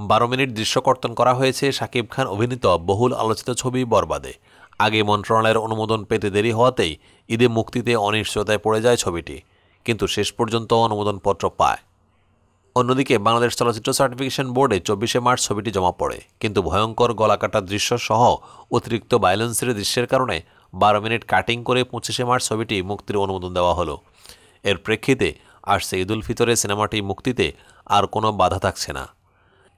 12 minute দৃশ্যকর্তন করা হয়েছে শাকিব খান অভিনীত বহুল আলোচিত ছবি বরবাদে। আগে মন্ত্রণালয়ের অনুমোদন পেতে দেরি হওয়াতেই ঈদে মুক্তিতে অনিশ্চয়তায় পড়ে যায় ছবিটি, কিন্তু শেষ পর্যন্ত অনুমোদনপত্র পায়। অন্যদিকে বাংলাদেশ চলচ্চিত্র সার্টিফিকেশন বোর্ডে 24শে মার্চ ছবিটি জমা পড়ে, কিন্তু ভয়ঙ্কর গলাকাটা দৃশ্য সহ অতিরিক্ত ভায়োলেন্সের দৃশ্যের কারণে 12 মিনিট কাটিং করে 25শে মার্চ ছবিটি মুক্তির অনুমোদন দেওয়া হলো। এর প্রেক্ষিতে আসছে ঈদুল ফিতরে সিনেমাটি মুক্তিতে আর কোনো বাধা থাকছে না।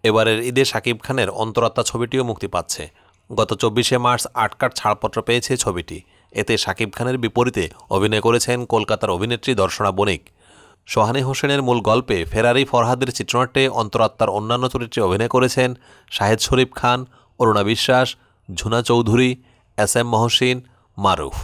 এবারের ঈদে শাকিব খানের অন্তরাত্মা ছবিটিও মুক্তি পাচ্ছে। গত 24শে মার্চ 8 কাঠ ছাড়পত্র পেয়েছে ছবিটি। এতে শাকিব খানের বিপরীতে অভিনয় করেছেন কলকাতার অভিনেত্রী দর্শনা বণিক। সোহানী হোসেনের মূল গল্পে ফেরারি ফরহাদের চিত্রনাট্যে অন্তরাত্মার অন্যান্য চরিত্রে অভিনয় করেছেন শাহেদ শরীফ খান, অরুণা বিশ্বাস, ঝুনা চৌধুরী, এস.এম. মহসিন, মারুফ।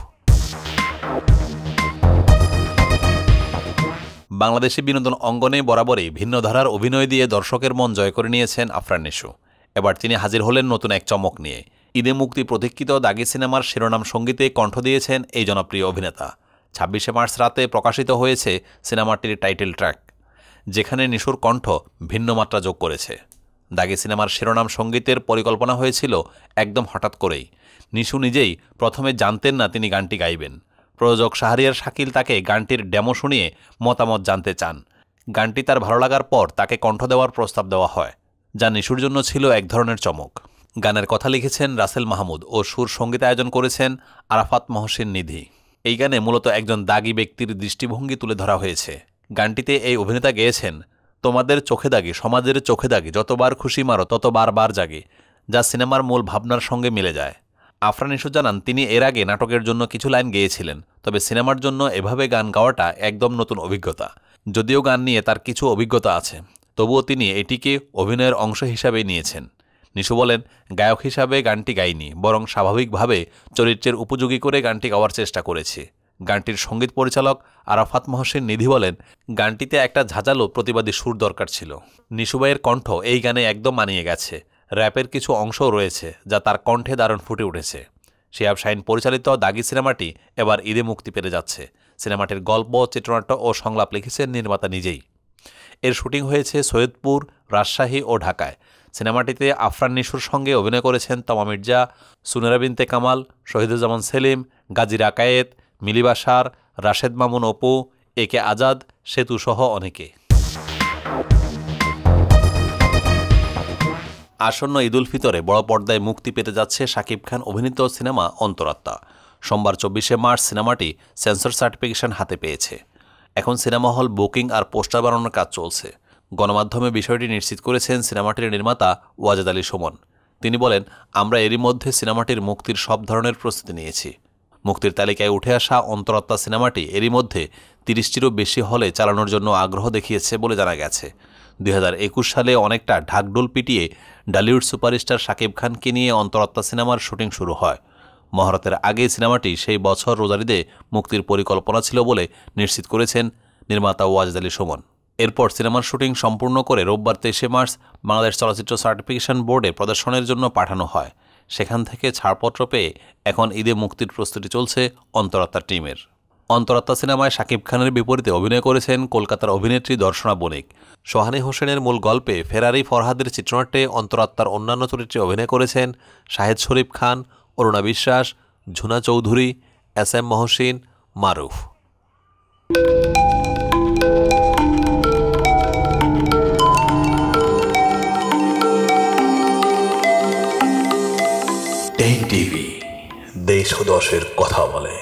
বাংলাদেশি বিনোদন অঙ্গনে বরাবরই ভিন্ন ধারার অভিনয় দিয়ে দর্শকের মন জয় করে নিয়েছেন আফরান নিশু। এবার তিনি হাজির হলেন নতুন এক চমক নিয়ে। ঈদে মুক্তি প্রতীক্ষিত দাগি সিনেমার শিরোনাম সঙ্গীতে কণ্ঠ দিয়েছেন এই জনপ্রিয় অভিনেতা। 26শে মার্চ রাতে প্রকাশিত হয়েছে সিনেমাটির টাইটেল ট্র্যাক, যেখানে নিশুর কণ্ঠ ভিন্ন মাত্রা যোগ করেছে। দাগি সিনেমার শিরোনাম সঙ্গীতের পরিকল্পনা হয়েছিল একদম হঠাৎ করেই। নিশু নিজেই প্রথমে জানতেন না তিনি গানটি গাইবেন। প্রযোজক শাহরিয়ার শাকিল তাকে গানটির ডেমো শুনিয়ে মতামত জানতে চান। গানটি তার ভালো লাগার পর তাকে কণ্ঠ দেওয়ার প্রস্তাব দেওয়া হয়, যা নিশুর জন্য ছিল এক ধরনের চমক। গানের কথা লিখেছেন রাসেল মাহমুদ ও সুর সঙ্গীতায়োজন করেছেন আরাফাত মহসিন নিধি। এই গানে মূলত একজন দাগী ব্যক্তির দৃষ্টিভঙ্গি তুলে ধরা হয়েছে। গানটিতে এই অভিনেতা গেয়েছেন, তোমাদের চোখে দাগি, সমাজের চোখে দাগি, যতবার খুশি মারো ততবার জাগি, যা সিনেমার মূল ভাবনার সঙ্গে মিলে যায়। আফরান নিশু জানান, তিনি এর আগে নাটকের জন্য কিছু লাইন গেয়েছিলেন, তবে সিনেমার জন্য এভাবে গান গাওয়াটা একদম নতুন অভিজ্ঞতা। যদিও গান নিয়ে তার কিছু অভিজ্ঞতা আছে, তবুও তিনি এটিকে অভিনয়ের অংশ হিসাবেই নিয়েছেন। নিশু বলেন, গায়ক হিসাবে গানটি গাইনি, বরং স্বাভাবিকভাবে চরিত্রের উপযোগী করে গানটি গাওয়ার চেষ্টা করেছি। গানটির সঙ্গীত পরিচালক আরাফাত মহসিন নিধি বলেন, গানটিতে একটা ঝাঁঝালো প্রতিবাদী সুর দরকার ছিল। নিশুভাইয়ের কণ্ঠ এই গানে একদম মানিয়ে গেছে। র্যাপের কিছু অংশও রয়েছে, যা তার কণ্ঠে দারুণ ফুটে উঠেছে। শিহাব শাহীন পরিচালিত দাগি সিনেমাটি এবার ঈদে মুক্তি পেতে যাচ্ছে। সিনেমাটির গল্প, চিত্রনাট্য ও সংলাপ লিখেছেন নির্মাতা নিজেই। এর শুটিং হয়েছে সৈয়দপুর, রাজশাহী ও ঢাকায়। সিনেমাটিতে আফরান নিশুর সঙ্গে অভিনয় করেছেন তমা মির্জা, সুনেরা বিনতে কামাল, শহীদুজ্জামান সেলিম, গাজী রাকায়েত, মিলি বাশার, রাশেদ মামুন অপু, একে আজাদ, সেতু সহ অনেকে। আসন্ন ঈদুল ফিতরে বড় পর্দায় মুক্তি পেতে যাচ্ছে শাকিব খান অভিনীত সিনেমা অন্তরাত্মা। সোমবার 24শে মার্চ সিনেমাটি সেন্সর সার্টিফিকেশন হাতে পেয়েছে। এখন সিনেমা হল বুকিং আর পোস্টার বানানোর কাজ চলছে। গণমাধ্যমে বিষয়টি নিশ্চিত করেছেন সিনেমাটির নির্মাতা ওয়াজেদ আলী সুমন। তিনি বলেন, আমরা এরই মধ্যে সিনেমাটির মুক্তির সব ধরনের প্রস্তুতি নিয়েছি। মুক্তির তালিকায় উঠে আসা অন্তরাত্মা সিনেমাটি এরই মধ্যে 30টিরও বেশি হলে চালানোর জন্য আগ্রহ দেখিয়েছে বলে জানা গেছে। 2021 সালে অনেকটা ঢাকঢোল পিটিয়ে ডালিউড সুপারস্টার শাকিব খানকে নিয়ে অন্তরাত্মা সিনেমার শুটিং শুরু হয়। মহরতের আগে সিনেমাটি সেই বছর রোজার ঈদে মুক্তির পরিকল্পনা ছিল বলে নিশ্চিত করেছেন নির্মাতা ওয়াজেদ আলী সুমন। এরপর সিনেমার শুটিং সম্পূর্ণ করে রোববার 23শে মার্চ বাংলাদেশ চলচ্চিত্র সার্টিফিকেশন বোর্ডে প্রদর্শনের জন্য পাঠানো হয়। সেখান থেকে ছাড়পত্র পেয়ে এখন ঈদে মুক্তির প্রস্তুতি চলছে অন্তরাত্মা টিমের। অন্তরাত্মা সিনেমায় শাকিব খানের বিপরীতে অভিনয় করেছেন কলকাতার অভিনেত্রী দর্শনা বণিক। সোহানী হোসেনের মূল গল্পে ফেরারি ফরহাদের চিত্রনাট্যে অন্তরাত্মার অন্যান্য চরিত্রে অভিনয় করেছেন শাহেদ শরীফ খান, অরুণা বিশ্বাস, ঝুনা চৌধুরী, এস.এম. মহসিন, মারুফ। টিভি দেশ ও দশের কথা বলে।